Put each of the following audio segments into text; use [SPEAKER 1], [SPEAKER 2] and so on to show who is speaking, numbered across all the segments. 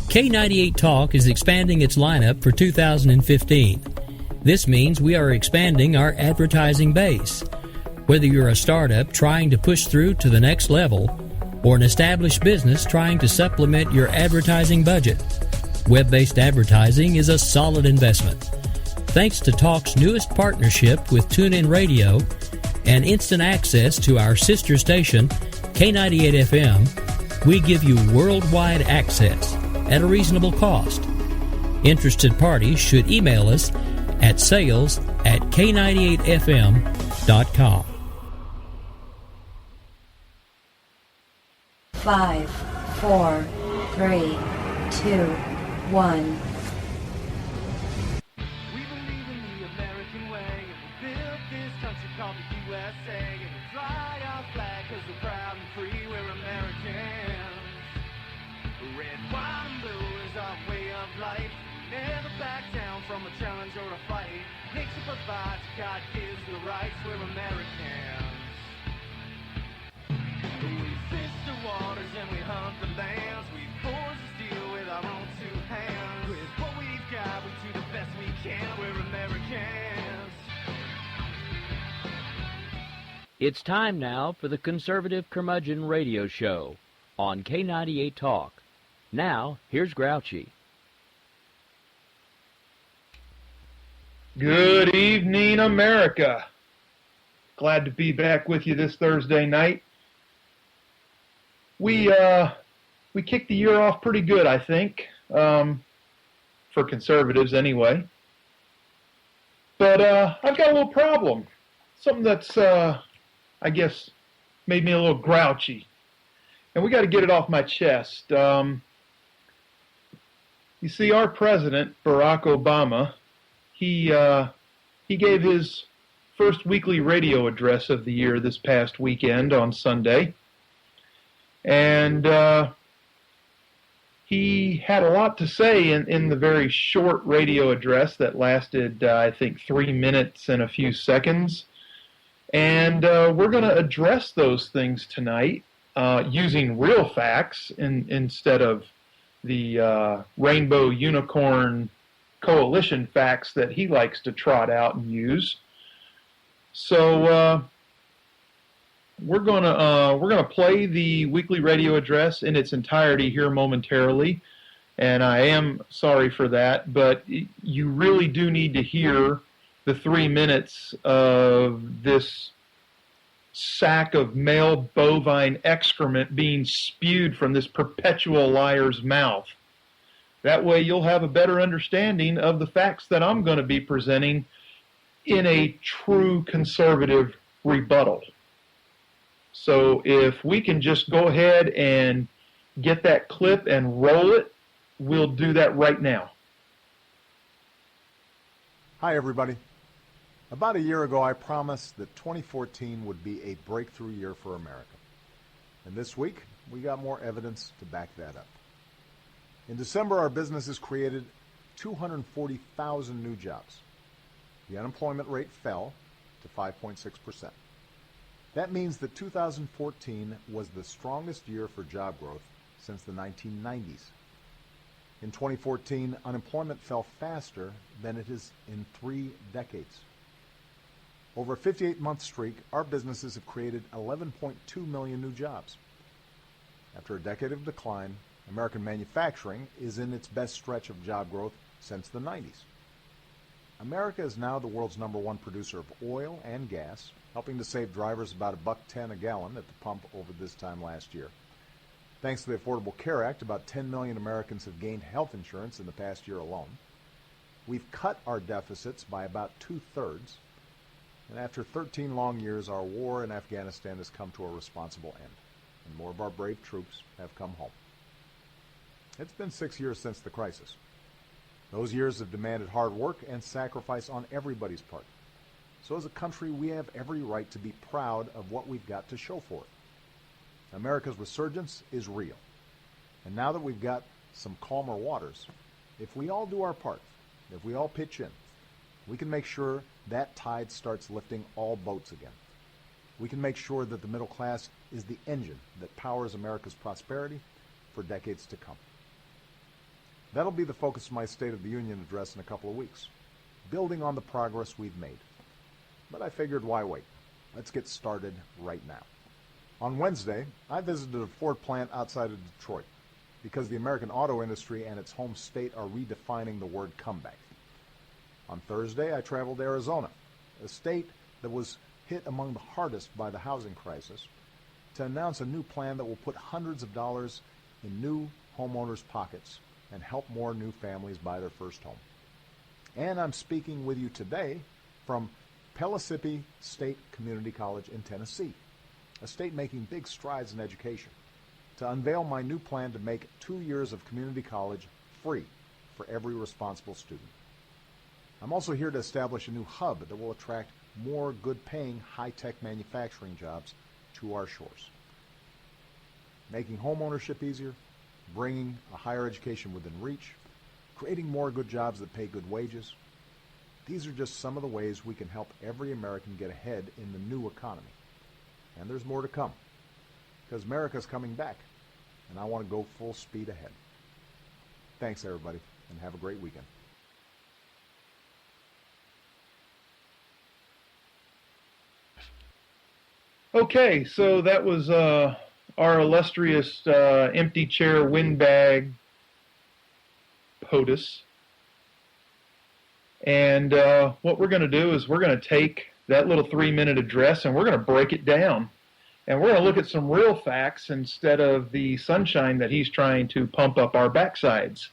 [SPEAKER 1] K98 Talk is expanding its lineup for 2015. This means we are expanding our advertising base. Whether you're a startup trying to push through to the next level or an established business trying to supplement your advertising budget, web-based advertising is a solid investment. Thanks to Talk's newest partnership with TuneIn Radio and instant access to our sister station, K98 FM, we give you worldwide access at a reasonable cost. Interested parties should email us at sales@k98fm.com.
[SPEAKER 2] 5, 4, 3, 2, 1.
[SPEAKER 3] We believe in the American way, and we built this country called the USA, and we fly our flag 'cause we're proud and free, we're Americans. Red, white, and blue is our way of life. Never back down from a challenge or a fight. Nature provides, God gives the rights, we're Americans. We fish the waters and we hunt the lands. We forge the steel with our own two hands. With what we've got, we do the best we can, we're Americans.
[SPEAKER 4] It's time now for the Conservative Curmudgeon Radio Show on K98 Talk. Now, here's Grouchy.
[SPEAKER 5] Good evening, America. Glad to be back with you this Thursday night. We kicked the year off pretty good, I think, for conservatives anyway. But I've got a little problem, something that's I guess made me a little grouchy, and we got to get it off my chest. You see, our president, Barack Obama, he gave his first weekly radio address of the year this past weekend on Sunday. And he had a lot to say in the very short radio address that lasted, I think, 3 minutes and a few seconds. And we're going to address those things tonight using real facts instead of the rainbow unicorn coalition facts that he likes to trot out and use. So we're gonna play the weekly radio address in its entirety here momentarily, and I am sorry for that, but you really do need to hear the 3 minutes of this sack of male bovine excrement being spewed from this perpetual liar's mouth. That way you'll have a better understanding of the facts that I'm going to be presenting in a true conservative rebuttal. So if we can just go ahead and get that clip and roll it, we'll do that right now.
[SPEAKER 6] Hi, everybody. About a year ago, I promised that 2014 would be a breakthrough year for America. And this week, we got more evidence to back that up. In December, our businesses created 240,000 new jobs. The unemployment rate fell to 5.6%. That means that 2014 was the strongest year for job growth since the 1990s. In 2014, unemployment fell faster than it has in 3 decades. Over a 58-month streak, our businesses have created 11.2 million new jobs. After a decade of decline, American manufacturing is in its best stretch of job growth since the 90s. America is now the world's #1 producer of oil and gas, helping to save drivers about $1.10 a gallon at the pump over this time last year. Thanks to the Affordable Care Act, about 10 million Americans have gained health insurance in the past year alone. We've cut our deficits by about 2/3, and after 13 long years, our war in Afghanistan has come to a responsible end, and more of our brave troops have come home. It's been 6 years since the crisis. Those years have demanded hard work and sacrifice on everybody's part. So as a country, we have every right to be proud of what we've got to show for it. America's resurgence is real. And now that we've got some calmer waters, if we all do our part, if we all pitch in, we can make sure that tide starts lifting all boats again. We can make sure that the middle class is the engine that powers America's prosperity for decades to come. That'll be the focus of my State of the Union address in a couple of weeks, building on the progress we've made. But I figured, why wait? Let's get started right now. On Wednesday, I visited a Ford plant outside of Detroit because the American auto industry and its home state are redefining the word comeback. On Thursday, I traveled to Arizona, a state that was hit among the hardest by the housing crisis, to announce a new plan that will put hundreds of dollars in new homeowners' pockets and help more new families buy their first home. And I'm speaking with you today from Pellissippi State Community College in Tennessee, a state making big strides in education, to unveil my new plan to make 2 years of community college free for every responsible student. I'm also here to establish a new hub that will attract more good-paying, high-tech manufacturing jobs to our shores, making home ownership easier, bringing a higher education within reach, creating more good jobs that pay good wages. These are just some of the ways we can help every American get ahead in the new economy. And there's more to come, because America's coming back, and I want to go full speed ahead. Thanks, everybody, and have a great weekend.
[SPEAKER 5] Okay, so that was our illustrious empty chair windbag POTUS. And what we're going to do is we're going to take that little 3-minute address and we're going to break it down. And we're going to look at some real facts instead of the sunshine that he's trying to pump up our backsides.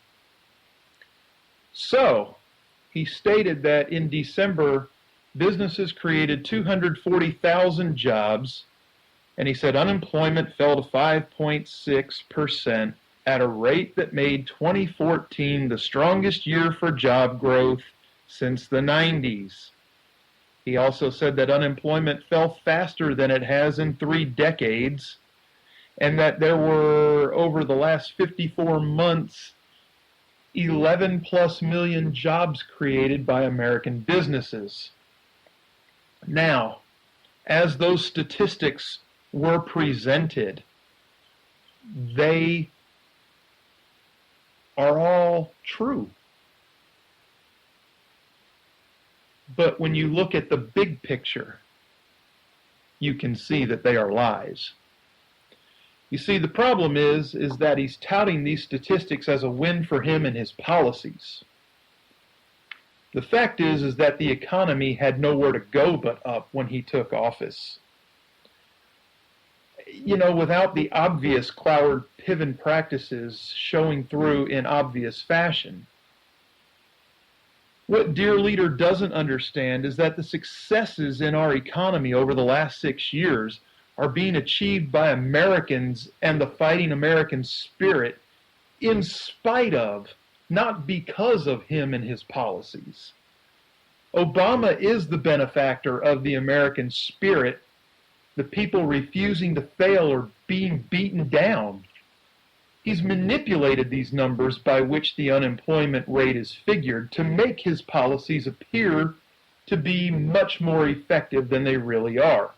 [SPEAKER 5] So, he stated that in December, businesses created 240,000 jobs, and he said unemployment fell to 5.6% at a rate that made 2014 the strongest year for job growth since the 90s. He also said that unemployment fell faster than it has in 3 decades, and that there were, over the last 54 months, 11 plus million jobs created by American businesses. Now, as those statistics were presented, they are all true. But when you look at the big picture, you can see that they are lies. You see, the problem is that he's touting these statistics as a win for him and his policies. The fact is that the economy had nowhere to go but up when he took office. You know, without the obvious Cloward Piven practices showing through in obvious fashion. What Dear Leader doesn't understand is that the successes in our economy over the last 6 years are being achieved by Americans and the fighting American spirit in spite of, not because of him and his policies. Obama is the benefactor of the American spirit, the people refusing to fail or being beaten down. He's manipulated these numbers by which the unemployment rate is figured to make his policies appear to be much more effective than they really are.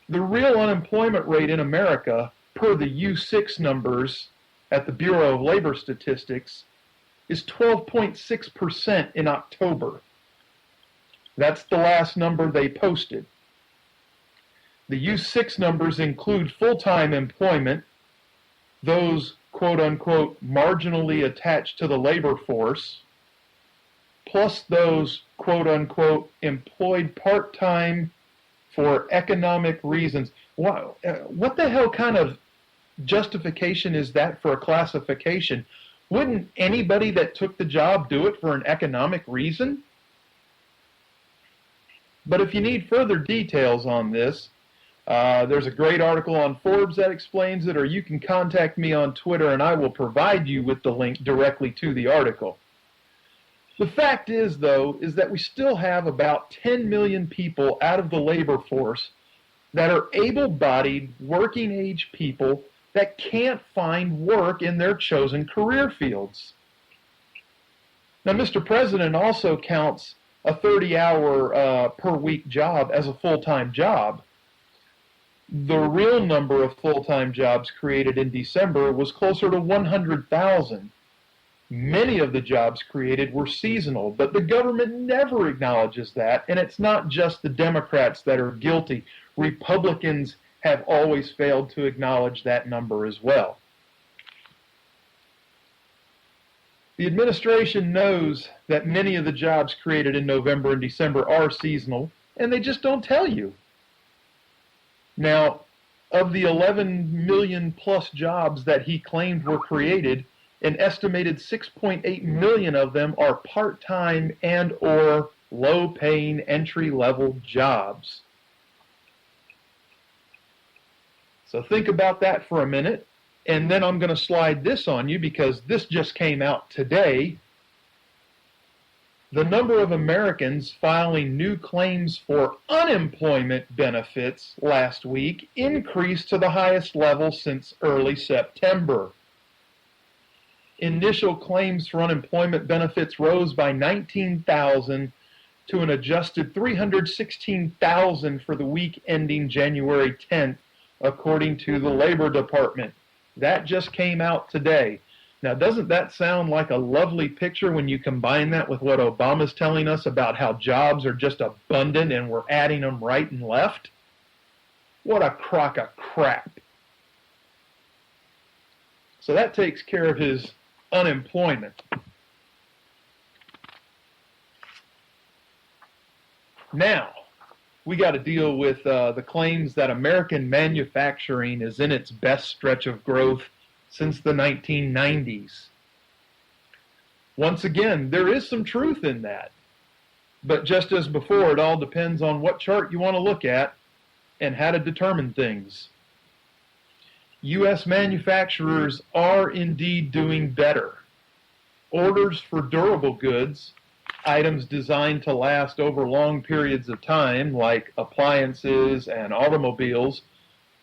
[SPEAKER 5] The real unemployment rate in America, per the U6 numbers at the Bureau of Labor Statistics, is 12.6% in October. That's the last number they posted. The U6 numbers include full-time employment, those quote-unquote marginally attached to the labor force, plus those quote-unquote employed part-time for economic reasons. What the hell kind of justification is that for a classification? Wouldn't anybody that took the job do it for an economic reason? But if you need further details on this, there's a great article on Forbes that explains it, or you can contact me on Twitter and I will provide you with the link directly to the article. The fact is, though, is that we still have about 10 million people out of the labor force that are able-bodied, working-age people that can't find work in their chosen career fields. Now, Mr. President also counts a 30-hour per week job as a full-time job. The real number of full-time jobs created in December was closer to 100,000. Many of the jobs created were seasonal, but the government never acknowledges that, and it's not just the Democrats that are guilty. Republicans have always failed to acknowledge that number as well. The administration knows that many of the jobs created in November and December are seasonal, and they just don't tell you. Now, of the 11 million plus jobs that he claimed were created, an estimated 6.8 million of them are part-time and or low-paying entry-level jobs. So think about that for a minute, and then I'm going to slide this on you because this just came out today. The number of Americans filing new claims for unemployment benefits last week increased to the highest level since early September. Initial claims for unemployment benefits rose by 19,000 to an adjusted 316,000 for the week ending January 10th, according to the Labor Department. That just came out today. Now, doesn't that sound like a lovely picture when you combine that with what Obama's telling us about how jobs are just abundant and we're adding them right and left? What a crock of crap. So that takes care of his unemployment. Now, we got to deal with the claims that American manufacturing is in its best stretch of growth since the 1990s. Once again, there is some truth in that. But just as before, it all depends on what chart you want to look at and how to determine things. U.S. manufacturers are indeed doing better. Orders for durable goods, items designed to last over long periods of time, like appliances and automobiles,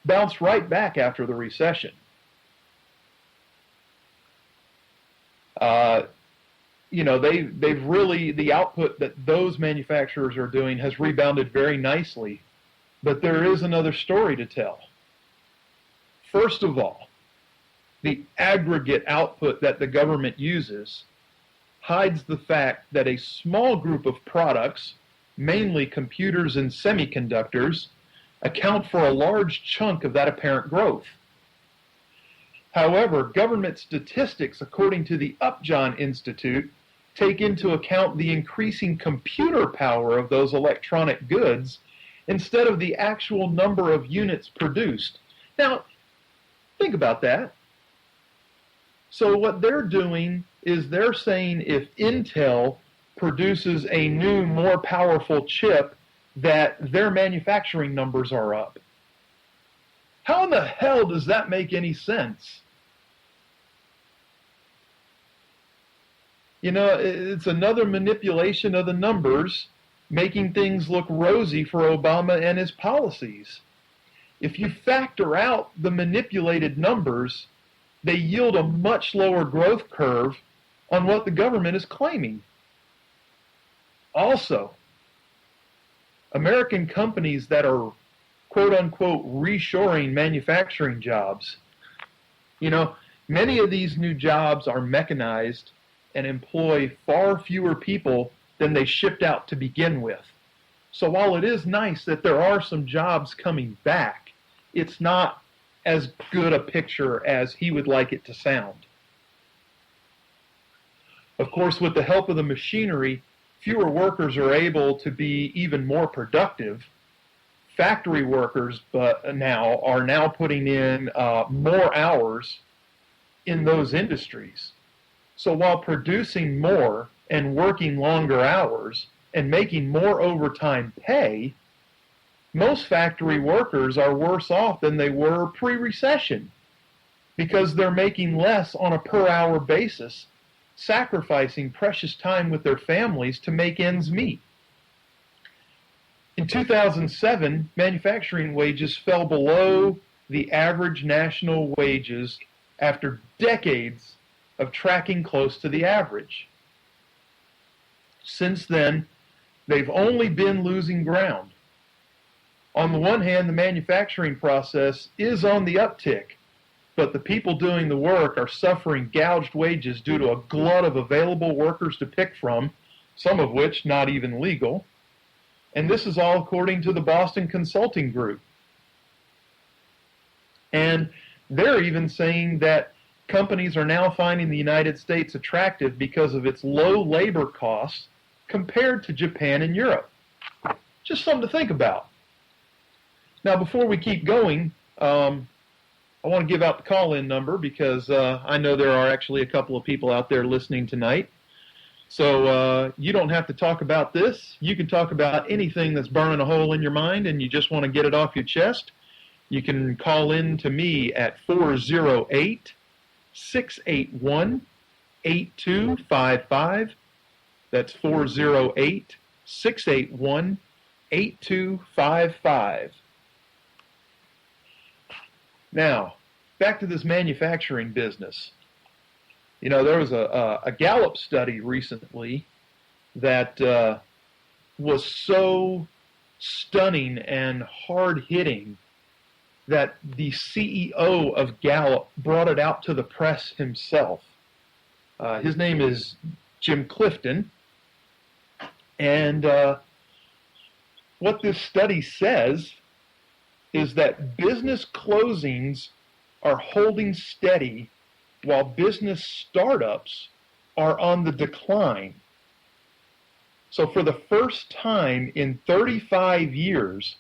[SPEAKER 5] bounced right back after the recession. They've really, the output that those manufacturers are doing has rebounded very nicely. But there is another story to tell. First of all, the aggregate output that the government uses hides the fact that a small group of products, mainly computers and semiconductors, account for a large chunk of that apparent growth. However, government statistics, according to the Upjohn Institute, take into account the increasing computer power of those electronic goods instead of the actual number of units produced. Now, think about that. So what they're doing is they're saying if Intel produces a new, more powerful chip, that their manufacturing numbers are up. How in the hell does that make any sense? You know, it's another manipulation of the numbers, making things look rosy for Obama and his policies. If you factor out the manipulated numbers, they yield a much lower growth curve on what the government is claiming. Also, American companies that are quote-unquote reshoring manufacturing jobs, many of these new jobs are mechanized and employ far fewer people than they shipped out to begin with. So while it is nice that there are some jobs coming back, it's not as good a picture as he would like it to sound. Of course, with the help of the machinery, fewer workers are able to be even more productive. Factory workers are now putting in more hours in those industries. So while producing more and working longer hours and making more overtime pay, most factory workers are worse off than they were pre-recession because they're making less on a per-hour basis, sacrificing precious time with their families to make ends meet. In 2007, manufacturing wages fell below the average national wages after decades of tracking close to the average. Since then, they've only been losing ground. On the one hand, the manufacturing process is on the uptick, but the people doing the work are suffering gouged wages due to a glut of available workers to pick from, some of which not even legal. And this is all according to the Boston Consulting Group. And they're even saying that companies are now finding the United States attractive because of its low labor costs compared to Japan and Europe. Just something to think about. Now, before we keep going, I want to give out the call-in number because I know there are actually a couple of people out there listening tonight. So you don't have to talk about this. You can talk about anything that's burning a hole in your mind and you just want to get it off your chest. You can call in to me at 408-681-8255. That's 408-681-8255. Now, back to this manufacturing business. You know, there was a Gallup study recently that was so stunning and hard-hitting that the CEO of Gallup brought it out to the press himself. His name is Jim Clifton. And what this study says is that business closings are holding steady while business startups are on the decline. So for the first time in 35 years,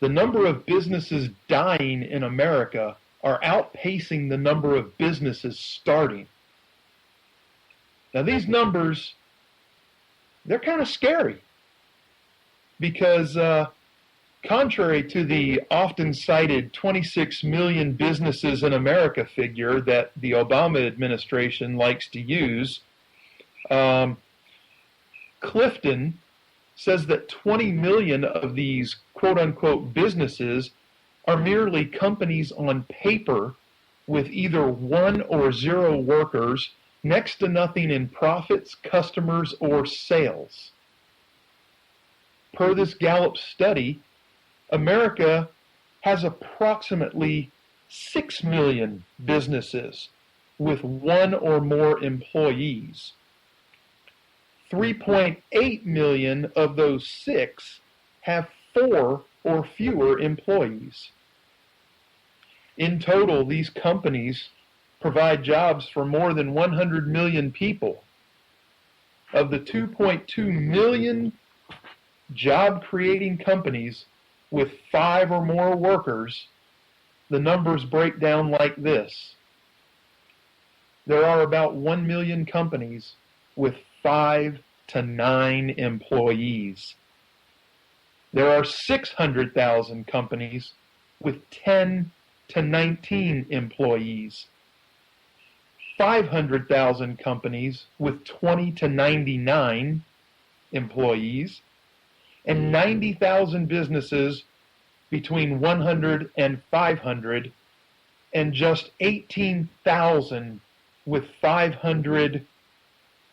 [SPEAKER 5] the number of businesses dying in America are outpacing the number of businesses starting. Now these numbers, they're kind of scary because contrary to the often cited 26 million businesses in America figure that the Obama administration likes to use, Clifton says that 20 million of these quote-unquote businesses are merely companies on paper with either 1 or 0 workers, next to nothing in profits, customers, or sales. Per this Gallup study, America has approximately 6 million businesses with 1 or more employees. 3.8 million of those 6 have 4 or fewer employees. In total, these companies provide jobs for more than 100 million people. Of the 2.2 million job-creating companies with 5 or more workers, the numbers break down like this. There are about 1 million companies with 5 to 9 employees. There are 600,000 companies with 10 to 19 employees. 500,000 companies with 20 to 99 employees, and 90,000 businesses between 100 and 500, and just 18,000 with 500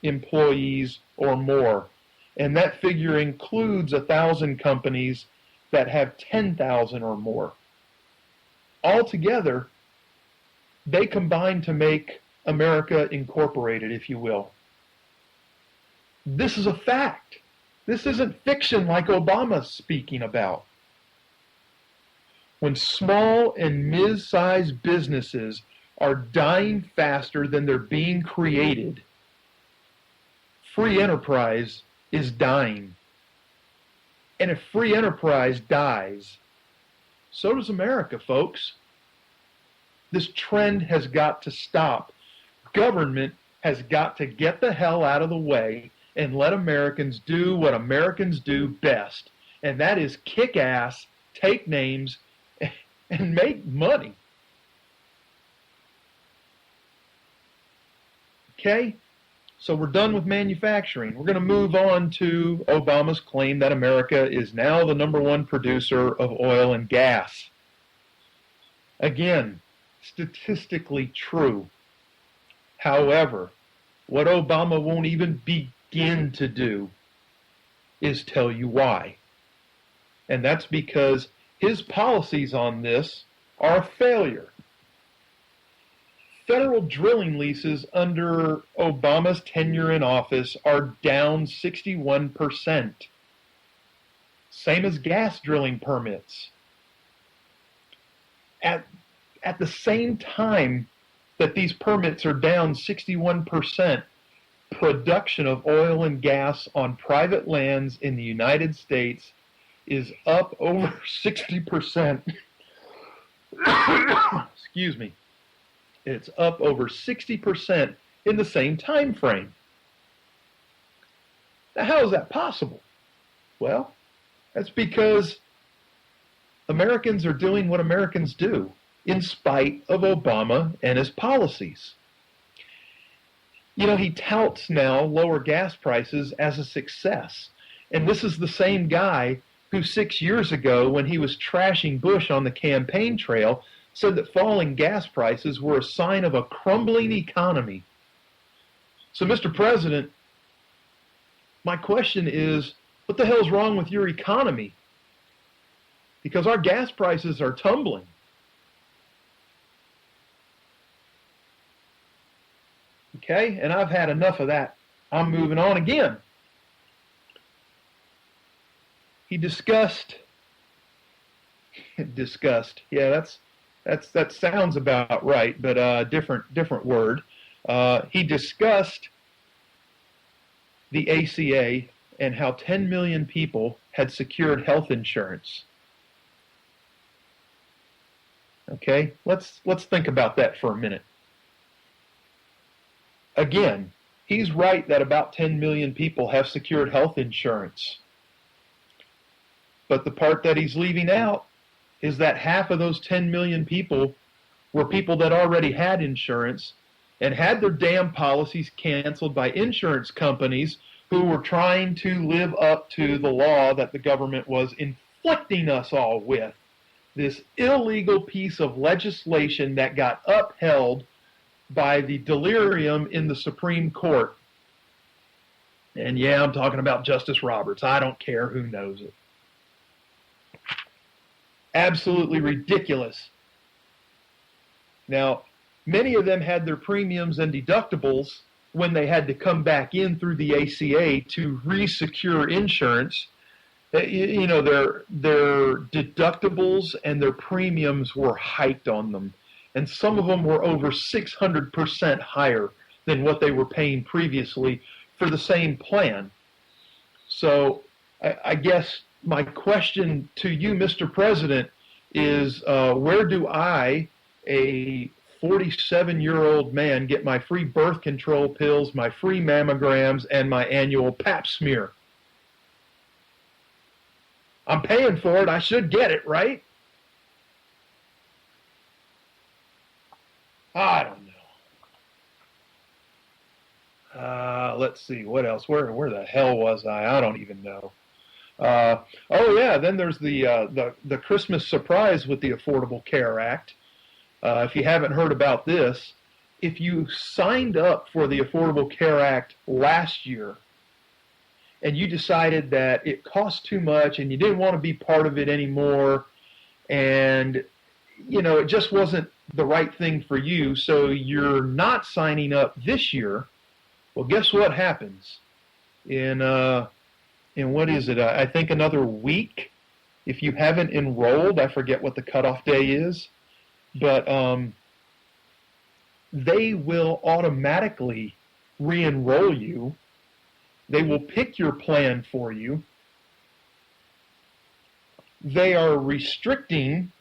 [SPEAKER 5] employees or more. And that figure includes 1,000 companies that have 10,000 or more. Altogether, they combine to make America Incorporated, if you will. This is a fact. This isn't fiction like Obama's speaking about. When small and mid-sized businesses are dying faster than they're being created, free enterprise is dying. And if free enterprise dies, so does America, folks. This trend has got to stop. Government has got to get the hell out of the way and let Americans do what Americans do best, and that is kick ass, take names, and make money. Okay? So we're done with manufacturing. We're going to move on to Obama's claim that America is now the #1 producer of oil and gas. Again, statistically true. However, what Obama won't even begin to do is tell you why. And that's because his policies on this are a failure. Federal drilling leases under Obama's tenure in office are down 61%. Same as gas drilling permits. At the same time that these permits are down 61%, production of oil and gas on private lands in the United States is up over 60%. Excuse me. It's up over 60% in the same time frame. Now, how is that possible? Well, that's because Americans are doing what Americans do in spite of Obama and his policies. You know, he touts now lower gas prices as a success. And this is the same guy who 6 years ago, when he was trashing Bush on the campaign trail, said that falling gas prices were a sign of a crumbling economy. So, Mr. President, my question is, what the hell's wrong with your economy? Because our gas prices are tumbling. Okay, and I've had enough of that. I'm moving on again. He discussed. Yeah, that sounds about right, but different word. He discussed the ACA and how 10 million people had secured health insurance. Okay, let's think about that for a minute. Again, he's right that about 10 million people have secured health insurance. But the part that he's leaving out is that half of those 10 million people were people that already had insurance and had their damn policies canceled by insurance companies who were trying to live up to the law that the government was inflicting us all with. This illegal piece of legislation that got upheld by the delirium in the Supreme Court. And yeah, I'm talking about Justice Roberts. I don't care who knows it. Absolutely ridiculous. Now, many of them had their premiums and deductibles when they had to come back in through the ACA to re-secure insurance. You know, their deductibles and their premiums were hiked on them. And some of them were over 600% higher than what they were paying previously for the same plan. So I guess my question to you, Mr. President, is where do I, a 47-year-old man, get my free birth control pills, my free mammograms, and my annual pap smear? I'm paying for it. I should get it, right? I don't know. Let's see. What else? Where the hell was I? I don't even know. Oh, yeah. Then there's the Christmas surprise with the Affordable Care Act. If you haven't heard about this, if you signed up for the Affordable Care Act last year and you decided that it cost too much and you didn't want to be part of it anymore, and you know, it just wasn't the right thing for you, so you're not signing up this year, well, guess what happens? In what is it? I think another week, if you haven't enrolled, I forget what the cutoff day is, but they will automatically re-enroll you. They will pick your plan for you. They are restricting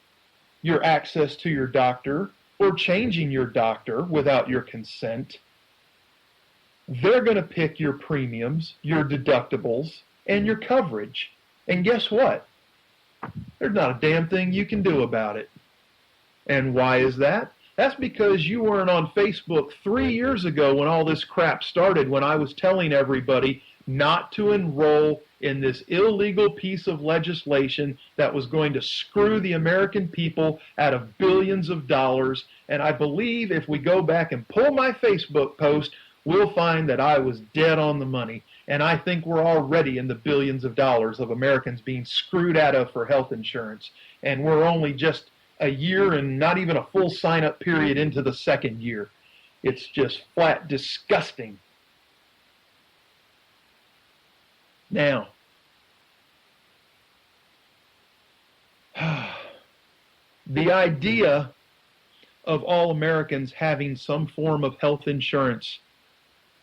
[SPEAKER 5] your access to your doctor or changing your doctor without your consent. They're going to pick your premiums, your deductibles, and your coverage. And guess what? There's not a damn thing you can do about it. And why is that? That's because you weren't on Facebook 3 years ago when all this crap started, when I was telling everybody not to enroll in this illegal piece of legislation that was going to screw the American people out of billions of dollars. And I believe if we go back and pull my Facebook post, we'll find that I was dead on the money. And I think we're already in the billions of dollars of Americans being screwed out of for health insurance. And we're only just a year and not even a full sign-up period into the second year. It's just flat disgusting. Now, the idea of all Americans having some form of health insurance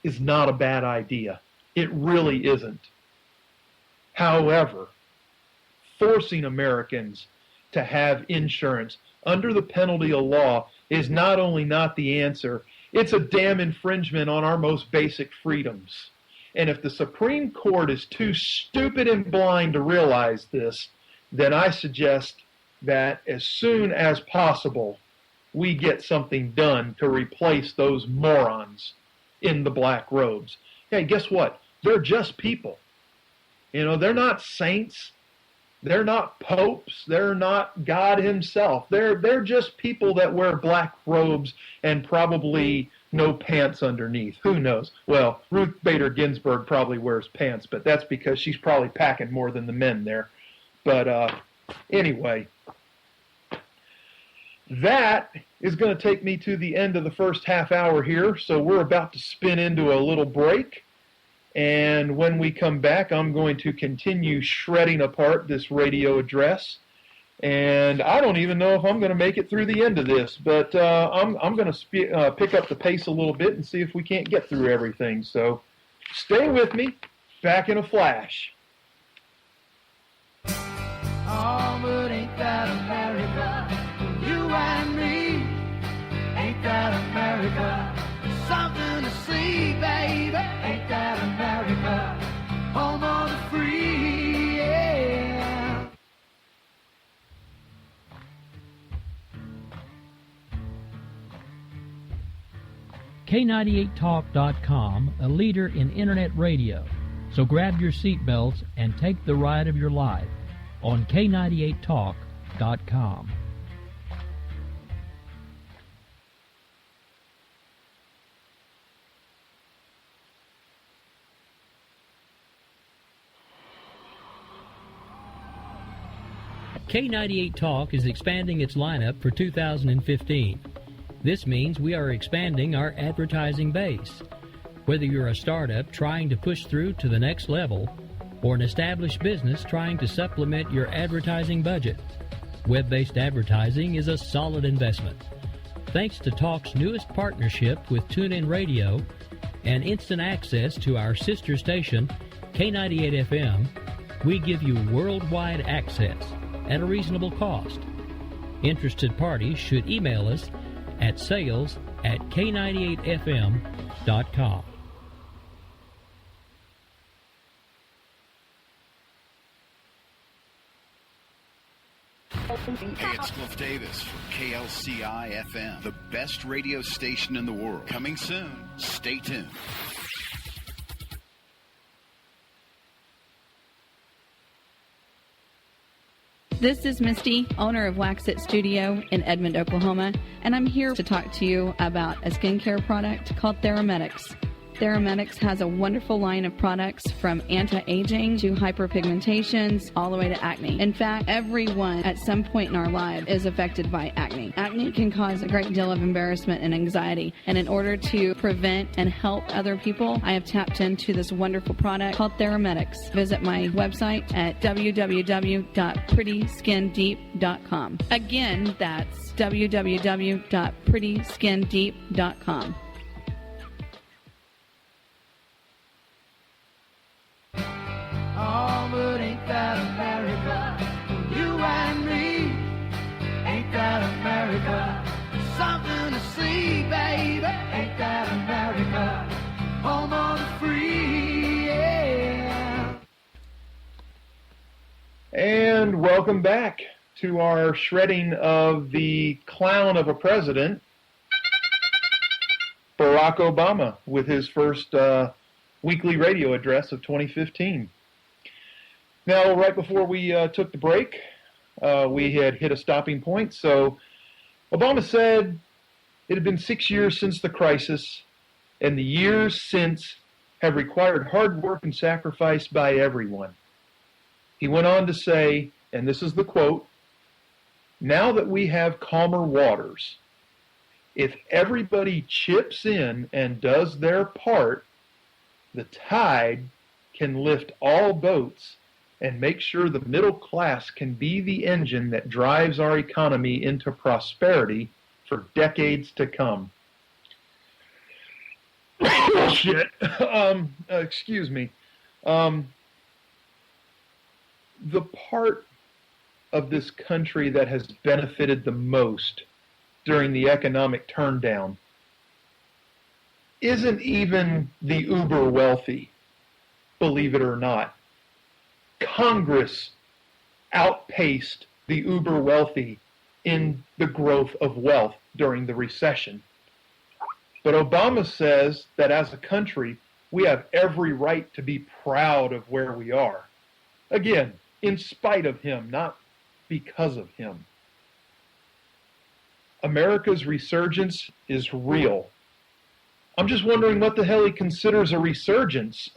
[SPEAKER 5] is not a bad idea. It really isn't. However, forcing Americans to have insurance under the penalty of law is not only not the answer, it's a damn infringement on our most basic freedoms. And if the Supreme Court is too stupid and blind to realize this, then I suggest that as soon as possible, we get something done to replace those morons in the black robes. Hey, guess what? They're just people. You know, they're not saints. They're not popes. They're not God himself. They're just people that wear black robes and probably no pants underneath. Who knows? Well, Ruth Bader Ginsburg probably wears pants, but that's because she's probably packing more than the men there. But anyway, that is going to take me to the end of the first half hour here. So we're about to spin into a little break. And when we come back, I'm going to continue shredding apart this radio address. And I don't even know if I'm going to make it through the end of this, but I'm going to pick up the pace a little bit and see if we can't get through everything. So stay with me. Back in a flash.
[SPEAKER 3] Oh, but ain't that America? You and me. Ain't that America? Something to see, baby. Ain't that America? Home of the free, yeah.
[SPEAKER 1] K98Talk.com, a leader in Internet radio. So grab your seatbelts and take the ride of your life on K98Talk.com. K98 Talk is expanding its lineup for 2015. This means we are expanding our advertising base. Whether you're a startup trying to push through to the next level or an established business trying to supplement your advertising budget, web-based advertising is a solid investment. Thanks to Talk's newest partnership with TuneIn Radio and instant access to our sister station, K98 FM, we give you worldwide access at a reasonable cost. Interested parties should email us at sales@k98fm.com.
[SPEAKER 7] Hey, it's Cliff Davis from KLCI FM, the best radio station in the world. Coming soon. Stay tuned.
[SPEAKER 8] This is Misty, owner of Wax It Studio in Edmond, Oklahoma, and I'm here to talk to you about a skincare product called Theramedics. Theramedics has a wonderful line of products from anti-aging to hyperpigmentations all the way to acne. In fact, everyone at some point in our life is affected by acne. Acne can cause a great deal of embarrassment and anxiety, and in order to prevent and help other people, I have tapped into this wonderful product called Theramedics. Visit my website at www.prettyskindeep.com. Again, that's www.prettyskindeep.com.
[SPEAKER 3] Oh, but ain't that America? You and me. Ain't that America? Something to see, baby. Ain't that America? Home of the free, yeah.
[SPEAKER 5] And welcome back to our shredding of the clown of a president, Barack Obama, with his first weekly radio address of 2015. Now, right before we took the break, we had hit a stopping point. So Obama said it had been 6 years since the crisis, and the years since have required hard work and sacrifice by everyone. He went on to say, and this is the quote, now that we have calmer waters, if everybody chips in and does their part, the tide can lift all boats and make sure the middle class can be the engine that drives our economy into prosperity for decades to come. Shit. Excuse me. The part of this country that has benefited the most during the economic turndown isn't even the uber wealthy, believe it or not. Congress outpaced the uber wealthy in the growth of wealth during the recession. But Obama says that as a country, we have every right to be proud of where we are. Again, in spite of him, not because of him. America's resurgence is real. I'm just wondering what the hell he considers a resurgence.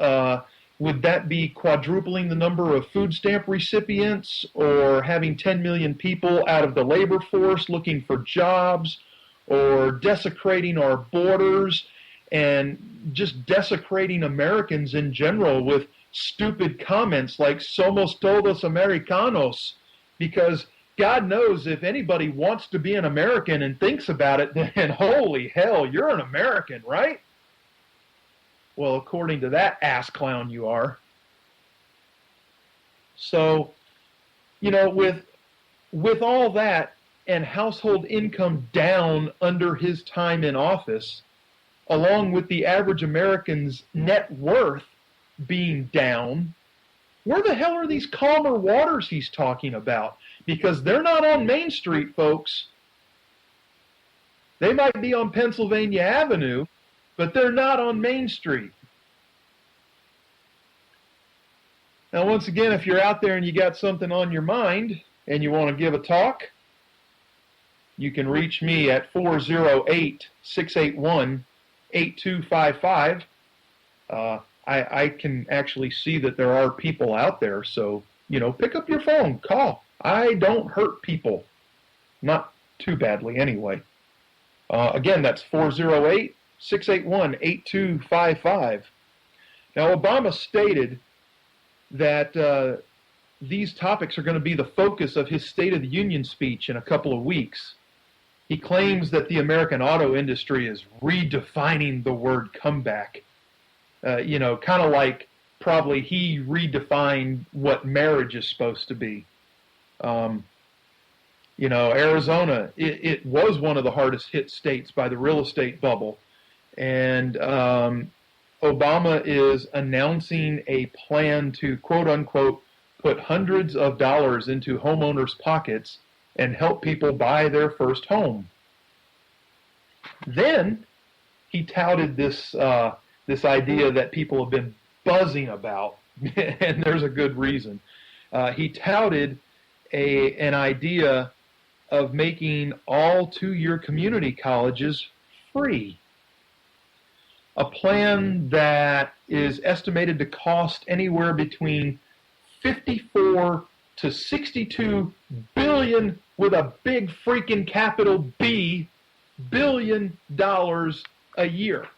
[SPEAKER 5] Would that be quadrupling the number of food stamp recipients, or having 10 million people out of the labor force looking for jobs, or desecrating our borders and just desecrating Americans in general with stupid comments like "Somos todos Americanos"? Because God knows if anybody wants to be an American and thinks about it, then holy hell, you're an American, right? Well, according to that ass clown, you are. So, you know, with all that and household income down under his time in office, along with the average American's net worth being down, where the hell are these calmer waters he's talking about? Because they're not on Main Street, folks. They might be on Pennsylvania Avenue, but they're not on Main Street. Now, once again, if you're out there and you got something on your mind and you want to give a talk, you can reach me at 408-681-8255. I can actually see that there are people out there, so, you know, pick up your phone, call. I don't hurt people. Not too badly, anyway. Again, that's 408-681-8255. Now, Obama stated that these topics are going to be the focus of his State of the Union speech in a couple of weeks. He claims that the American auto industry is redefining the word comeback. You know, kind of like probably he redefined what marriage is supposed to be. You know, Arizona, it was one of the hardest hit states by the real estate bubble. And Obama is announcing a plan to, quote unquote, put hundreds of dollars into homeowners' pockets and help people buy their first home. Then he touted this idea that people have been buzzing about, and there's a good reason. He touted an idea of making all two-year community colleges free. A plan that is estimated to cost anywhere between 54 to 62 billion, with a big freaking capital B, billion dollars a year.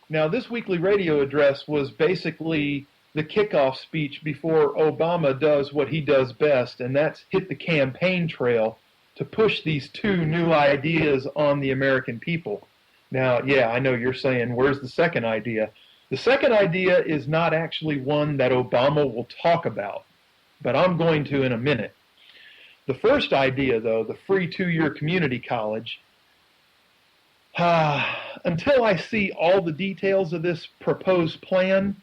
[SPEAKER 5] Now, this weekly radio address was basically the kickoff speech before Obama does what he does best, and that's hit the campaign trail to push these two new ideas on the American people. Now, yeah, I know you're saying, where's the second idea? The second idea is not actually one that Obama will talk about, but I'm going to in a minute. The first idea, though, the free two-year community college, until I see all the details of this proposed plan,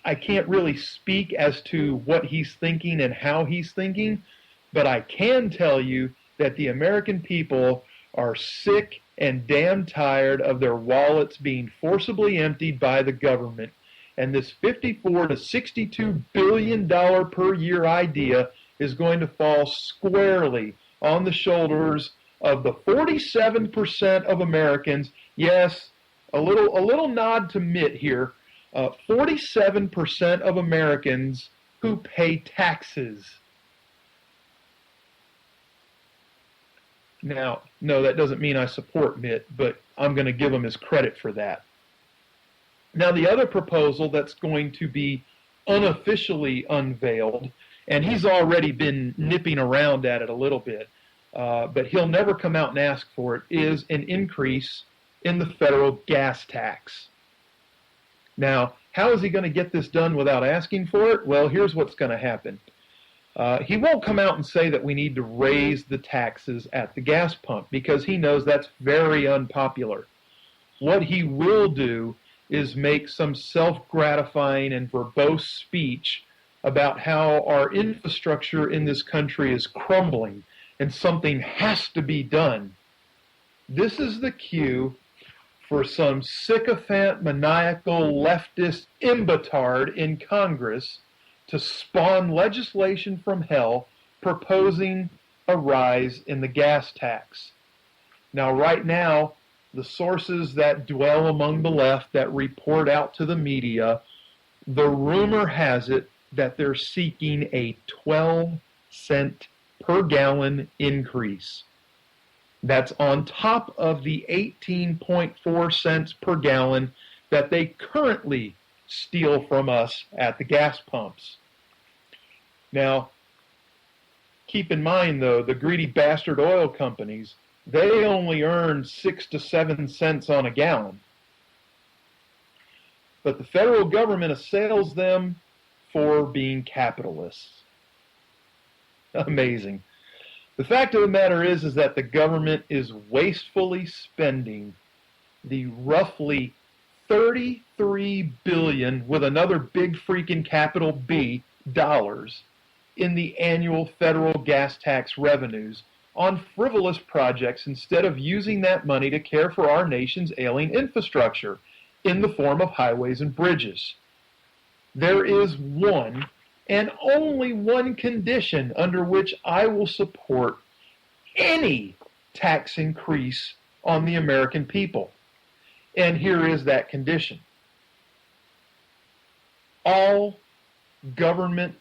[SPEAKER 5] I can't really speak as to what he's thinking and how he's thinking, but I can tell you that the American people are sick and damn tired of their wallets being forcibly emptied by the government. And this $54 to $62 billion per year idea is going to fall squarely on the shoulders of the 47% of Americans. Yes, a little nod to Mitt here. 47% of Americans who pay taxes. Now, no, that doesn't mean I support Mitt, but I'm going to give him his credit for that. Now, the other proposal that's going to be unofficially unveiled, and he's already been nipping around at it a little bit, but he'll never come out and ask for it, is an increase in the federal gas tax. Now, how is he going to get this done without asking for it? Well, here's what's going to happen. He won't come out and say that we need to raise the taxes at the gas pump because he knows that's very unpopular. What he will do is make some self-gratifying and verbose speech about how our infrastructure in this country is crumbling and something has to be done. This is the cue for some sycophant, maniacal, leftist imbitard in Congress to spawn legislation from hell proposing a rise in the gas tax. Now, right now, the sources that dwell among the left that report out to the media, the rumor has it that they're seeking a 12-cent per gallon increase. That's on top of the 18.4 cents per gallon that they currently steal from us at the gas pumps. Now, keep in mind, though, the greedy bastard oil companies, they only earn 6 to 7 cents on a gallon. But the federal government assails them for being capitalists. Amazing. The fact of the matter is that the government is wastefully spending the roughly $33 billion, with another big freaking capital B, dollars in the annual federal gas tax revenues on frivolous projects instead of using that money to care for our nation's ailing infrastructure in the form of highways and bridges. There is one and only one condition under which I will support any tax increase on the American people. And here is that condition. All government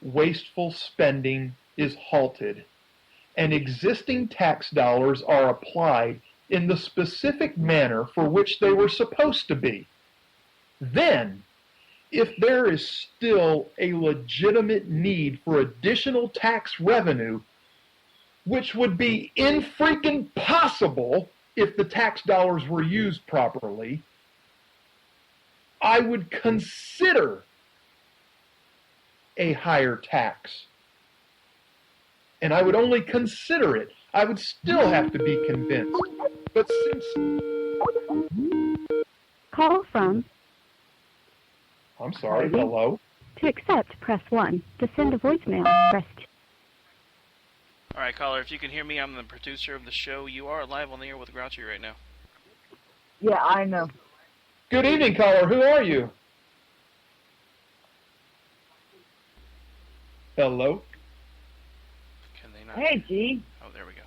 [SPEAKER 5] wasteful spending is halted, and existing tax dollars are applied in the specific manner for which they were supposed to be. Then, if there is still a legitimate need for additional tax revenue, which would be infreaking possible if the tax dollars were used properly, I would consider a higher tax. And I would only consider it. I would still have to be convinced. But since...
[SPEAKER 9] Call from...
[SPEAKER 5] I'm sorry, hello?
[SPEAKER 9] To accept, press 1. To send a voicemail, press 2.
[SPEAKER 10] All right, caller, if you can hear me, I'm the producer of the show. You are live on the air with Grouchy right now.
[SPEAKER 11] Yeah, I know.
[SPEAKER 5] Good evening, caller. Who are you? Hello?
[SPEAKER 10] Can they not?
[SPEAKER 11] Hey, G.
[SPEAKER 10] Oh, there we go.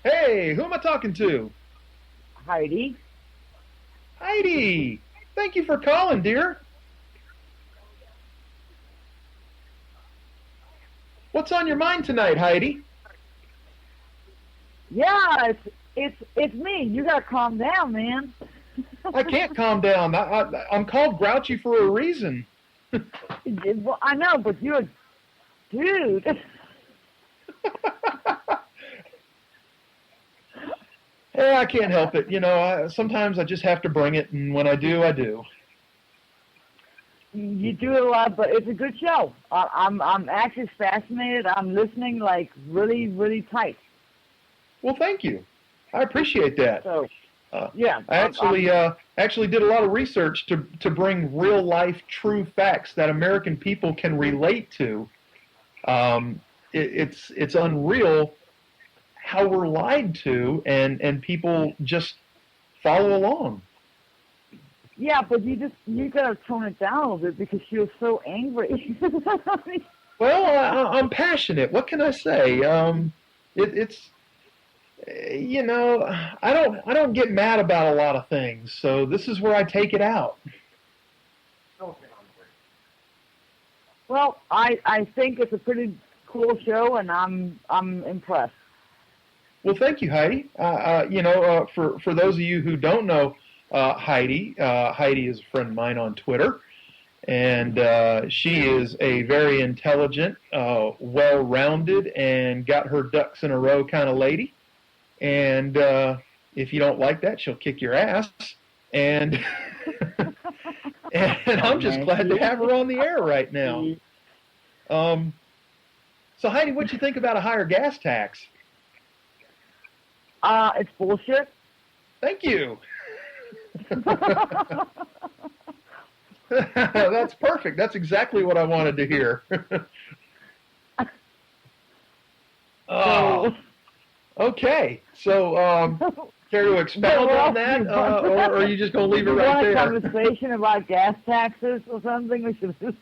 [SPEAKER 5] Hey, who am I talking to?
[SPEAKER 11] Heidi.
[SPEAKER 5] Heidi! Thank you for calling, dear. What's on your mind tonight, Heidi?
[SPEAKER 11] Yeah, it's me. You gotta calm down, man.
[SPEAKER 5] I can't calm down. I'm called Grouchy for a reason.
[SPEAKER 11] Well, I know, but you're a dude.
[SPEAKER 5] Hey, I can't help it. You know, sometimes I just have to bring it, and when I do, I do.
[SPEAKER 11] You do it a lot, but it's a good show. I'm actually fascinated. I'm listening like really, really tight.
[SPEAKER 5] Well, thank you. I appreciate that.
[SPEAKER 11] So, yeah.
[SPEAKER 5] I actually did a lot of research to bring real life, true facts that American people can relate to. It's unreal how we're lied to, and people just follow along.
[SPEAKER 11] Yeah, but you gotta tone it down a little bit because you're so angry.
[SPEAKER 5] Well, I'm passionate. What can I say? It's you know, I don't get mad about a lot of things, so this is where I take it out.
[SPEAKER 11] Well, I think it's a pretty cool show, and I'm impressed.
[SPEAKER 5] Well, thank you, Heidi. For those of you who don't know Heidi, Heidi is a friend of mine on Twitter, and she is a very intelligent, well-rounded, and got her ducks in a row kind of lady. And if you don't like that, she'll kick your ass. And and I'm just glad to have her on the air right now. So Heidi, what do you think about a higher gas tax?
[SPEAKER 11] It's bullshit.
[SPEAKER 5] Thank you. That's perfect. That's exactly what I wanted to hear. Okay. So, care to expound on that, or are you just going to leave it right there?
[SPEAKER 11] You want a conversation about gas taxes or something? We should just...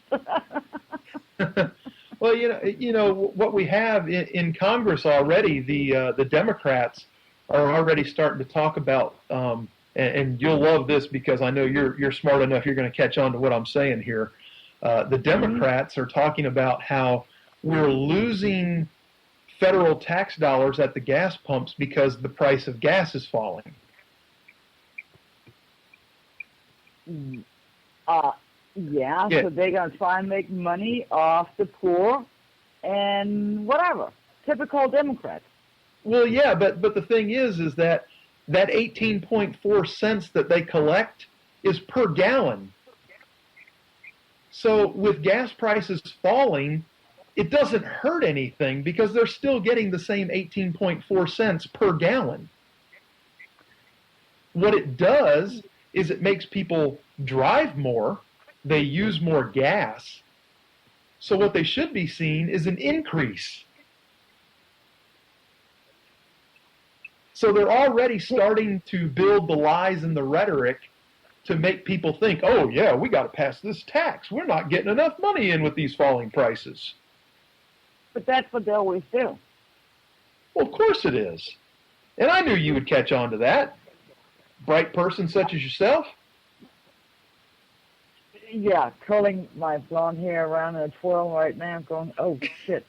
[SPEAKER 5] Well, you know what we have in Congress already. The Democrats are already starting to talk about, and you'll love this because I know you're smart enough. You're going to catch on to what I'm saying here. The Democrats are talking about how we're losing federal tax dollars at the gas pumps because the price of gas is falling.
[SPEAKER 11] Yeah, so they're going to try and make money off the poor and whatever. Typical Democrats.
[SPEAKER 5] Well, yeah, but the thing is that 18.4 cents that they collect is per gallon. So with gas prices falling, it doesn't hurt anything because they're still getting the same 18.4 cents per gallon. What it does is it makes people drive more, they use more gas, so what they should be seeing is an increase. So they're already starting to build the lies and the rhetoric to make people think, oh yeah, we got to pass this tax. We're not getting enough money in with these falling prices.
[SPEAKER 11] But that's what they always do.
[SPEAKER 5] Well, of course it is. And I knew you would catch on to that. Bright person such as yourself.
[SPEAKER 11] Yeah, curling my blonde hair around in a twirl right now, going, oh, shit.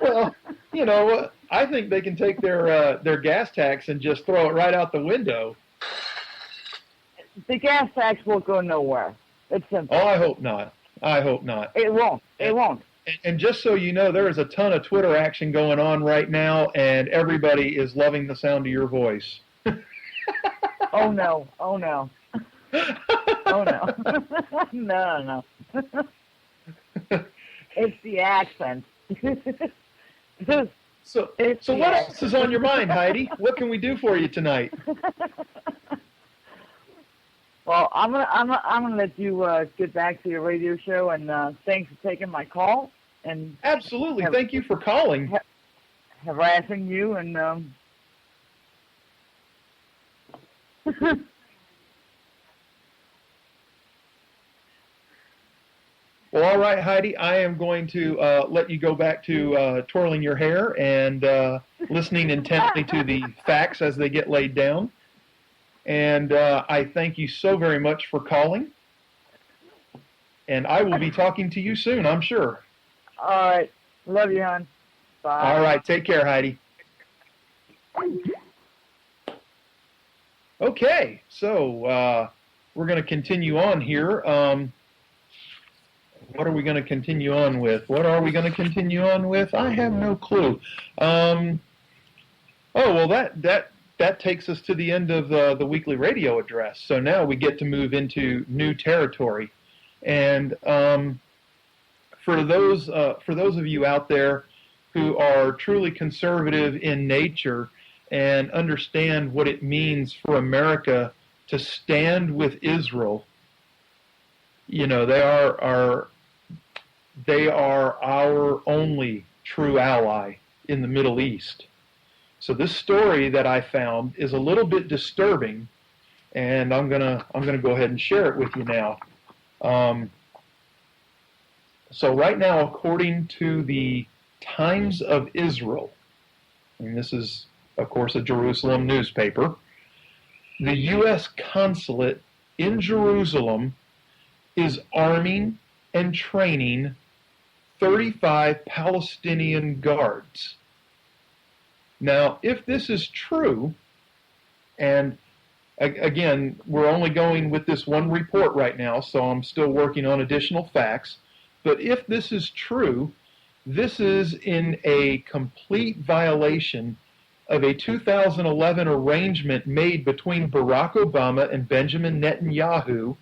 [SPEAKER 5] Well, you know, I think they can take their gas tax and just throw it right out the window.
[SPEAKER 11] The gas tax won't go nowhere. It's simple.
[SPEAKER 5] Oh, I hope not. I hope not.
[SPEAKER 11] It won't. It won't.
[SPEAKER 5] And just so you know, there is a ton of Twitter action going on right now, and everybody is loving the sound of your voice.
[SPEAKER 11] Oh, no. Oh, no. Oh, no. No. It's the accent.
[SPEAKER 5] So what else is on your mind, Heidi? What can we do for you tonight?
[SPEAKER 11] Well, I'm gonna let you get back to your radio show, and thanks for taking my call. And
[SPEAKER 5] absolutely, thank you for calling.
[SPEAKER 11] Harassing you and.
[SPEAKER 5] Well, all right, Heidi, I am going to let you go back to twirling your hair and listening intently to the facts as they get laid down. And I thank you so very much for calling. And I will be talking to you soon, I'm sure.
[SPEAKER 11] All right. Love you, hon. Bye.
[SPEAKER 5] All right. Take care, Heidi. Okay. So we're going to continue on here. What are we going to continue on with? I have no clue. That takes us to the end of the weekly radio address. So now we get to move into new territory. And for those of you out there who are truly conservative in nature and understand what it means for America to stand with Israel, you know, they are our only true ally in the Middle East. So this story that I found is a little bit disturbing, and I'm gonna go ahead and share it with you now. So right now, according to the Times of Israel, and this is, of course, a Jerusalem newspaper, the U.S. consulate in Jerusalem is arming and training 35 Palestinian guards Now, if this is true, and again, we're only going with this one report right now, so I'm still working on additional facts, but if this is true, this is in a complete violation of a 2011 arrangement made between Barack Obama and Benjamin Netanyahu,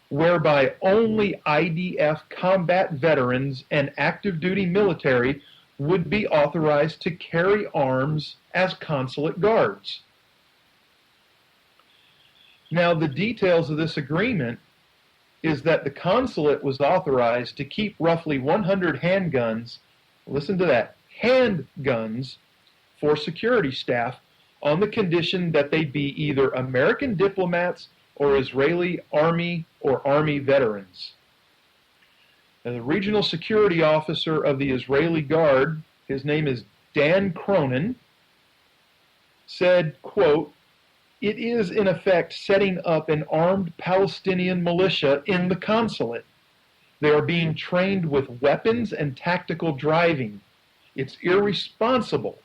[SPEAKER 5] whereby only IDF combat veterans and active duty military would be authorized to carry arms as consulate guards. Now, the details of this agreement is that the consulate was authorized to keep roughly 100 handguns, listen to that, handguns, for security staff on the condition that they be either American diplomats or Israeli Army or Army veterans. And the regional security officer of the Israeli Guard, his name is Dan Cronin, said, quote, "It is in effect setting up an armed Palestinian militia in the consulate. They are being trained with weapons and tactical driving. It's irresponsible."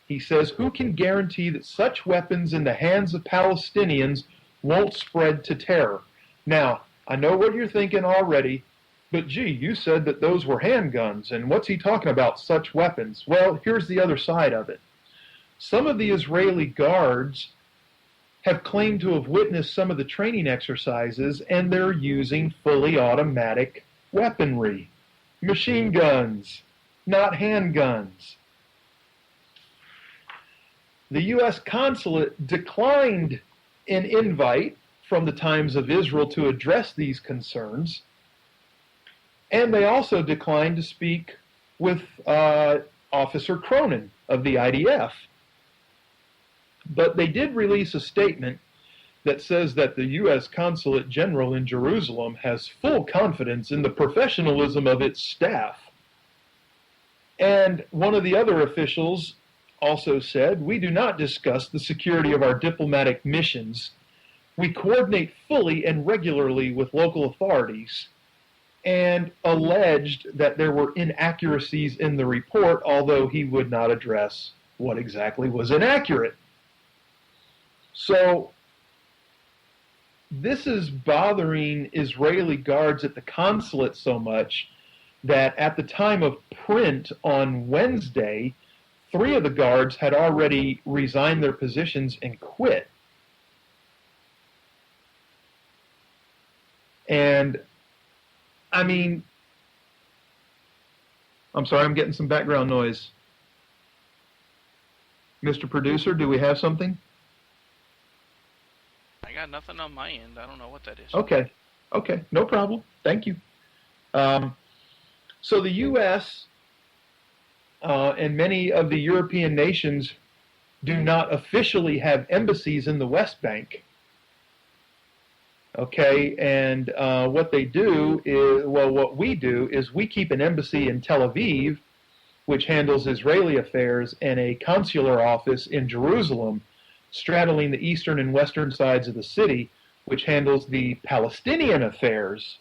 [SPEAKER 5] He says, "Who can guarantee that such weapons in the hands of Palestinians won't spread to terror?" Now, I know what you're thinking already, but gee, you said that those were handguns, and what's he talking about, such weapons? Well, here's the other side of it. Some of the Israeli guards have claimed to have witnessed some of the training exercises, and they're using fully automatic weaponry. Machine guns, not handguns. The U.S. consulate declined an invite from the Times of Israel to address these concerns, and they also declined to speak with Officer Cronin of the IDF. But they did release a statement that says that the U.S. Consulate General in Jerusalem has full confidence in the professionalism of its staff. And one of the other officials also said, "We do not discuss the security of our diplomatic missions. We coordinate fully and regularly with local authorities," and alleged that there were inaccuracies in the report, although he would not address what exactly was inaccurate. So this is bothering Israeli guards at the consulate so much that at the time of print on Wednesday, 3 of the guards had already resigned their positions and quit. And, I mean, I'm sorry, I'm getting some background noise. Mr. Producer, do we have something?
[SPEAKER 10] I got nothing on my end. I don't know what that is.
[SPEAKER 5] Okay, no problem. Thank you. So the U.S. And many of the European nations do not officially have embassies in the West Bank. Okay, and what they do is, well, what we do is we keep an embassy in Tel Aviv, which handles Israeli affairs, and a consular office in Jerusalem, straddling the eastern and western sides of the city, which handles the Palestinian affairs.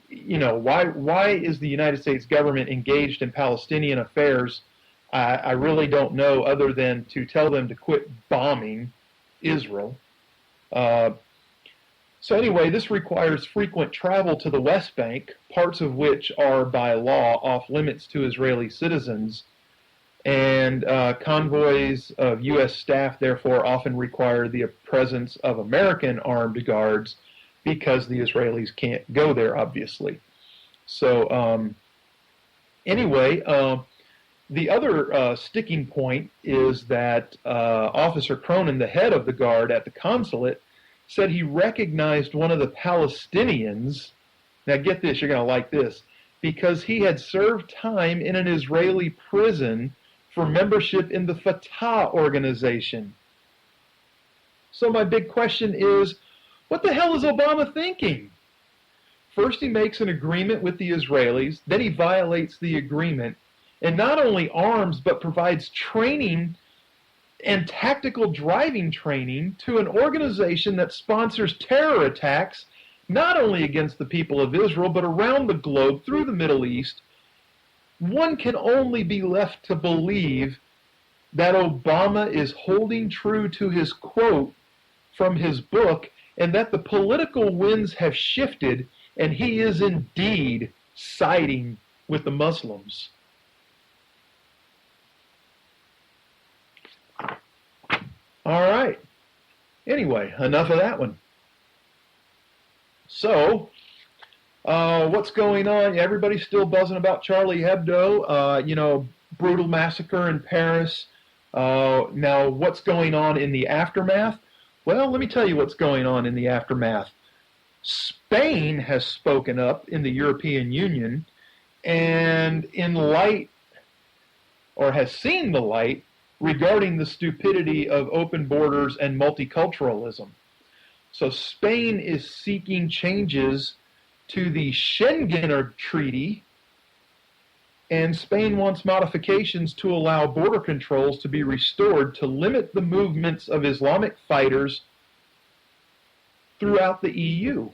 [SPEAKER 5] You know, why is the United States government engaged in Palestinian affairs? I really don't know, other than to tell them to quit bombing Israel. So anyway, this requires frequent travel to the West Bank, parts of which are by law off limits to Israeli citizens, and convoys of U.S. staff therefore often require the presence of American armed guards because the Israelis can't go there, obviously. So anyway, the other sticking point is that Officer Cronin, the head of the guard at the consulate, said he recognized one of the Palestinians. Now get this, you're going to like this, because he had served time in an Israeli prison for membership in the Fatah organization. So my big question is, what the hell is Obama thinking? First he makes an agreement with the Israelis, then he violates the agreement, and not only arms, but provides training and tactical driving training to an organization that sponsors terror attacks, not only against the people of Israel, but around the globe, through the Middle East. One can only be left to believe that Obama is holding true to his quote from his book, and that the political winds have shifted, and he is indeed siding with the Muslims. All right. Anyway, enough of that one. So, what's going on? Everybody's still buzzing about Charlie Hebdo, brutal massacre in Paris. Now, what's going on in the aftermath? Well, let me tell you what's going on in the aftermath. Spain has spoken up in the European Union and has seen the light regarding the stupidity of open borders and multiculturalism. So Spain is seeking changes to the Schengen Treaty, and Spain wants modifications to allow border controls to be restored to limit the movements of Islamic fighters throughout the EU.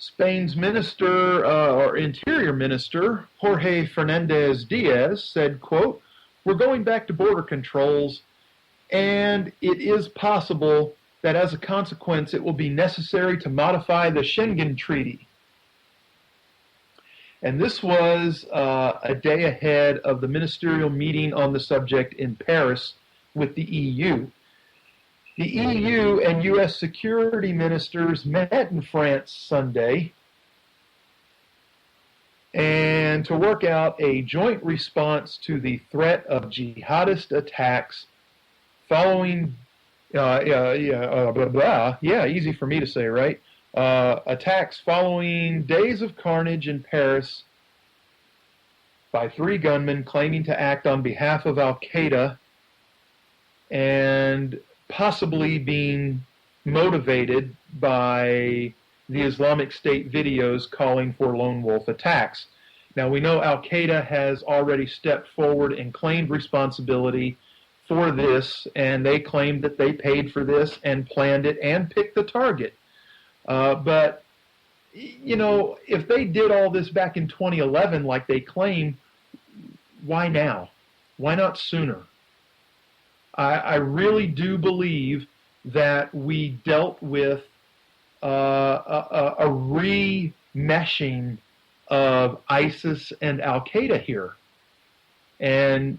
[SPEAKER 5] Spain's Interior Minister, Jorge Fernandez Diaz, said, quote, "We're going back to border controls, and it is possible that as a consequence it will be necessary to modify the Schengen Treaty." And this was a day ahead of the ministerial meeting on the subject in Paris with the EU. The EU and U.S. security ministers met in France Sunday and to work out a joint response to the threat of jihadist attacks following, easy for me to say, right? Attacks following days of carnage in Paris by 3 gunmen claiming to act on behalf of Al-Qaeda and possibly being motivated by the Islamic State videos calling for lone wolf attacks. Now, we know Al-Qaeda has already stepped forward and claimed responsibility for this, and they claimed that they paid for this and planned it and picked the target. But, if they did all this back in 2011 like they claim, why now? Why not sooner? I really do believe that we dealt with a remeshing of ISIS and Al-Qaeda here. And,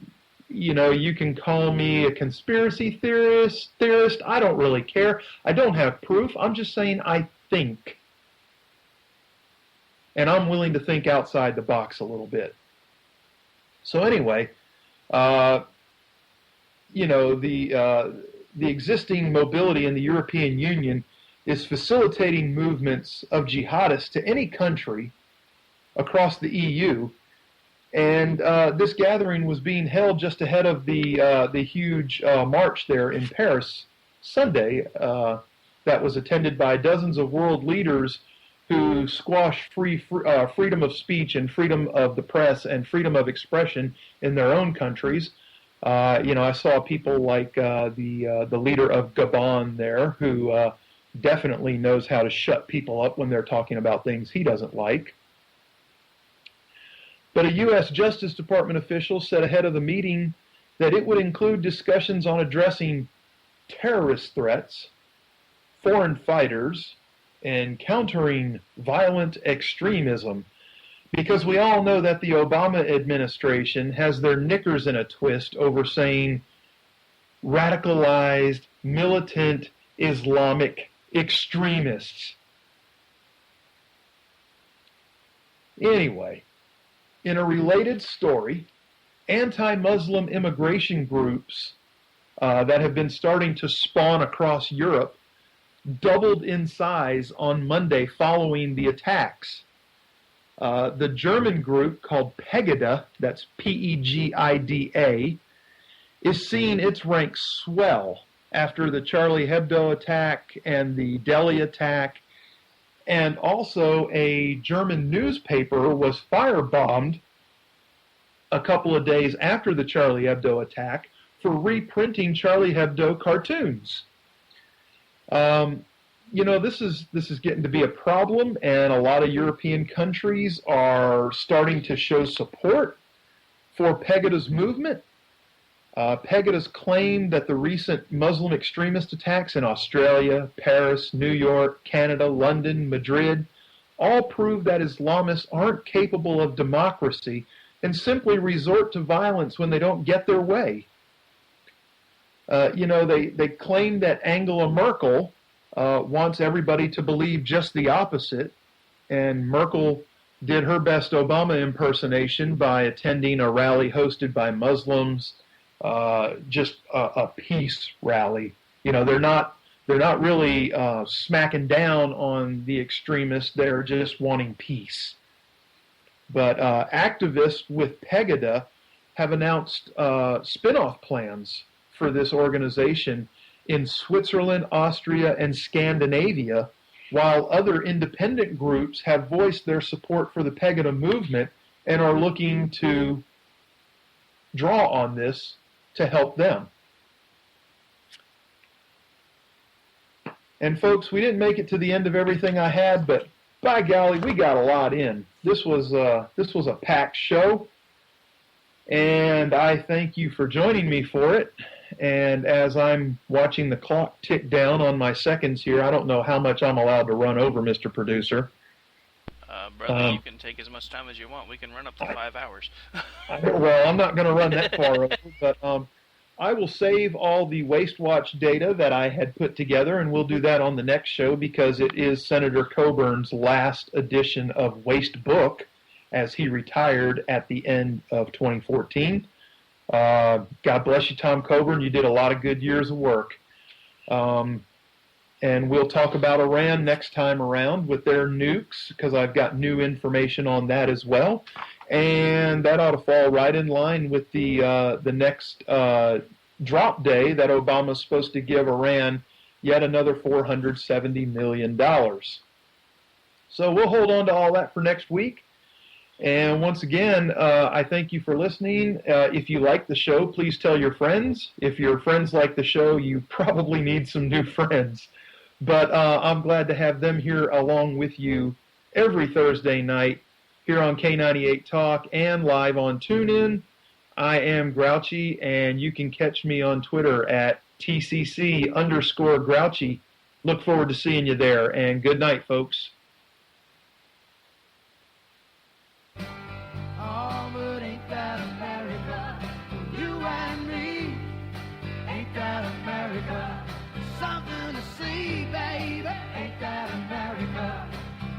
[SPEAKER 5] you can call me a conspiracy theorist. I don't really care. I don't have proof. I'm just saying I think. And I'm willing to think outside the box a little bit. So anyway, the existing mobility in the European Union is facilitating movements of jihadists to any country across the EU. And this gathering was being held just ahead of the huge march there in Paris Sunday that was attended by dozens of world leaders who squashed freedom of speech and freedom of the press and freedom of expression in their own countries. I saw people like the leader of Gabon there, who definitely knows how to shut people up when they're talking about things he doesn't like. But a U.S. Justice Department official said ahead of the meeting that it would include discussions on addressing terrorist threats, foreign fighters, and countering violent extremism, because we all know that the Obama administration has their knickers in a twist over saying radicalized, militant Islamic extremists. Anyway, in a related story, anti-Muslim immigration groups that have been starting to spawn across Europe doubled in size on Monday following the attacks. The German group called Pegida, that's P-E-G-I-D-A, is seeing its ranks swell after the Charlie Hebdo attack and the Delhi attack. And also a German newspaper was firebombed a couple of days after the Charlie Hebdo attack for reprinting Charlie Hebdo cartoons. This is getting to be a problem, and a lot of European countries are starting to show support for Pegada's movement. Pegada's claimed that the recent Muslim extremist attacks in Australia, Paris, New York, Canada, London, Madrid all prove that Islamists aren't capable of democracy and simply resort to violence when they don't get their way. They claim that Angela Merkel wants everybody to believe just the opposite, and Merkel did her best Obama impersonation by attending a rally hosted by Muslims, just a peace rally. They're not really smacking down on the extremists. They're just wanting peace. But activists with Pegada have announced spin-off plans for this organization in Switzerland, Austria, and Scandinavia, while other independent groups have voiced their support for the Pegada movement and are looking to draw on this to help them. And folks, we didn't make it to the end of everything I had, but by golly, we got a lot in. This was a packed show, and I thank you for joining me for it. And as I'm watching the clock tick down on my seconds here, I don't know how much I'm allowed to run over, Mr. Producer.
[SPEAKER 10] Brother, you can take as much time as you want. We can run up to 5 hours.
[SPEAKER 5] Well, I'm not going to run that far over, but I will save all the Waste Watch data that I had put together, and we'll do that on the next show because it is Senator Coburn's last edition of Waste Book, as he retired at the end of 2014. God bless you, Tom Coburn. You did a lot of good years of work. And we'll talk about Iran next time around with their nukes, because I've got new information on that as well. And that ought to fall right in line with the next drop day that Obama's supposed to give Iran yet another $470 million. So we'll hold on to all that for next week. And once again, I thank you for listening. If you like the show, please tell your friends. If your friends like the show, you probably need some new friends. But I'm glad to have them here along with you every Thursday night here on K98 Talk and live on TuneIn. I am Grouchy, and you can catch me on Twitter at TCC_Grouchy. Look forward to seeing you there, and good night, folks.
[SPEAKER 3] Oh, but ain't that America? You and me, ain't that America? Something to see, baby, ain't that America?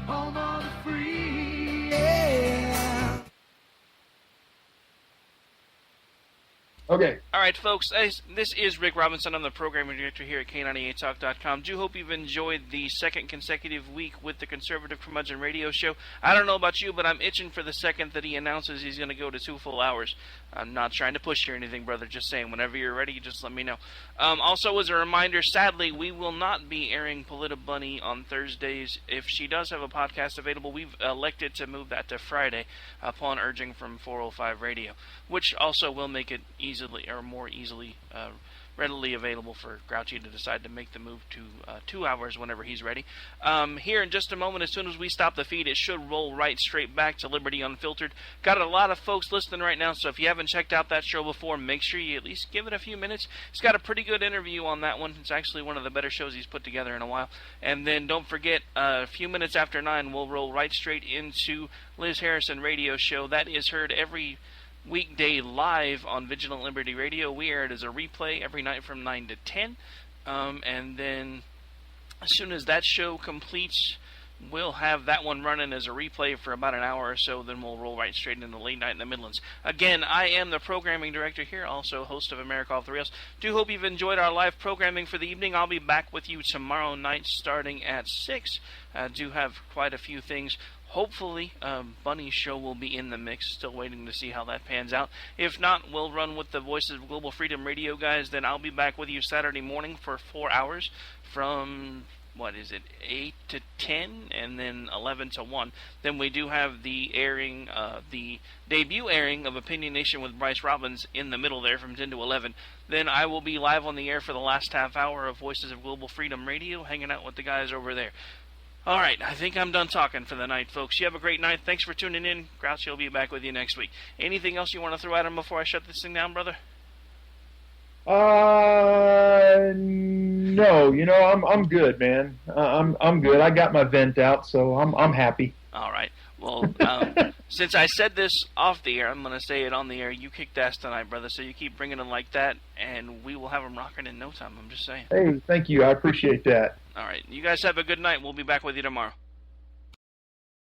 [SPEAKER 3] Home of the free, yeah.
[SPEAKER 5] Okay.
[SPEAKER 10] All right, folks, this is Rick Robinson. I'm the programming director here at K98Talk.com. Do hope you've enjoyed the second consecutive week with the Conservative Curmudgeon Radio Show. I don't know about you, but I'm itching for the second that he announces he's going to go to 2 full hours. I'm not trying to push you or anything, brother. Just saying, whenever you're ready, just let me know. Also, as a reminder, sadly, we will not be airing Polita-Bunny on Thursdays. If she does have a podcast available, we've elected to move that to Friday upon urging from 405 Radio, which also will make it more easily readily available for Grouchy to decide to make the move to 2 hours whenever he's ready. Here in just a moment, as soon as we stop the feed, it should roll right straight back to Liberty Unfiltered. Got a lot of folks listening right now, so if you haven't checked out that show before, make sure you at least give it a few minutes. He's got a pretty good interview on that one. It's actually one of the better shows he's put together in a while. And then don't forget, a few minutes after 9, we'll roll right straight into Liz Harrison Radio Show. That is heard every weekday live on Vigilant Liberty Radio. We air it as a replay every night from 9 to 10. And then as soon as that show completes, we'll have that one running as a replay for about an hour or so. Then we'll roll right straight into Late Night in the Midlands. Again, I am the programming director here, also host of America Off the Rails. Do hope you've enjoyed our live programming for the evening. I'll be back with you tomorrow night starting at 6. Do have quite a few things. Hopefully, Bunny's show will be in the mix. Still waiting to see how that pans out. If not, we'll run with the Voices of Global Freedom Radio guys. Then I'll be back with you Saturday morning for 4 hours from, 8 to 10, and then 11 to 1. Then we do have the airing, the debut airing of Opinion Nation with Bryce Robbins in the middle there from 10 to 11. Then I will be live on the air for the last half hour of Voices of Global Freedom Radio, hanging out with the guys over there. All right, I think I'm done talking for the night, folks. You have a great night. Thanks for tuning in. Grouchy will be back with you next week. Anything else you want to throw at him before I shut this thing down, brother?
[SPEAKER 5] No. I'm good, man. I'm good. I got my vent out, so I'm happy.
[SPEAKER 10] All right. Well, since I said this off the air, I'm going to say it on the air. You kicked ass tonight, brother, so you keep bringing them like that, and we will have them rocking in no time. I'm just saying.
[SPEAKER 5] Hey, thank you. I appreciate that.
[SPEAKER 10] All right. You guys have a good night. We'll be back with you tomorrow.